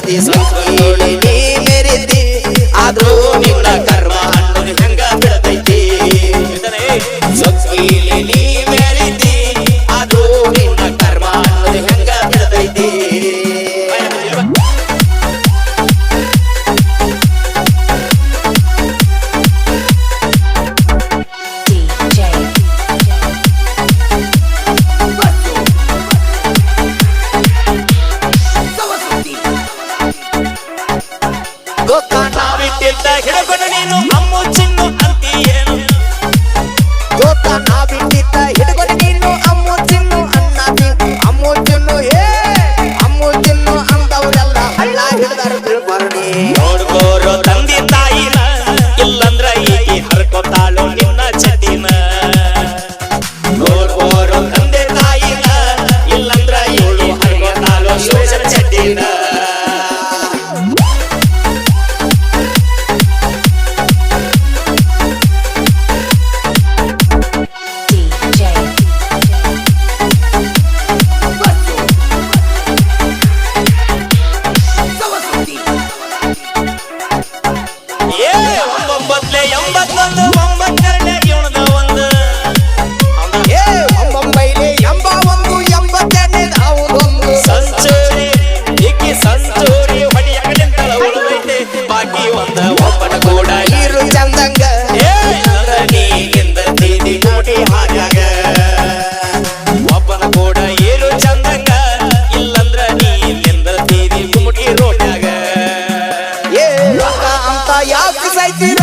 ಬಿಡತೈತಿ ಸೊಕ್ಕೀಲಿ ನೀ ಮೆರಿತಿ ಆದ್ರೂ ನಿನ್ನ ಕರ್ಮ ಅನ್ನೋದು ಹೆಂಗ ಬಿಡತೈತಿ ಸೊಕ್ಕೀಲಿ ನೀ ಮೆರಿತಿ ಆದ್ರೂ ನಿನ್ನ ಕರ್ಮ ಅನ್ನೋದು ಹೆಂಗ ಬಿಡತೈತಿ ಹಿಡಕೊಂಡು ನೀನು ಅಮ್ಮು ಚಿನ್ನು ಅಂತೀಯೇನು ಗೊತ್ತಾ ನಾ ಬಿಟ್ಟಿದ್ದ ಹಿಡಕೊಂಡು ನೀನು ಅಮ್ಮು ಚಿನ್ನು ಅನ್ನತಿ ಅಮ್ಮು ಚಿನ್ನು ಅಮ್ಮು ಚಿನ್ನು ಅಂತವ್ರೆಲ್ಲ ಹಳ್ಳ ಹಿಡ್ದಾರು ತಿಳ್ಬಾರ್ದಿ ನೋಡ್ಕೋರೋ ತಂದೆ ತಾಯಿನ ಇಲ್ಲಂದ್ರ ಈಕಿ ಹರ್ಕೊತಾಳು ನಿನ್ನ ಚದಿನ ನೋಡ್ಕೋರೋ ತಂದೆ ತಾಯಿನ ಇಲ್ಲಂದ್ರ ಇವಳು ಹರ್ಕೊತಾಳು ಶೋಷಣ ಚದಿನ ಯಾಕೆ ಸಾಯ್ತೀರ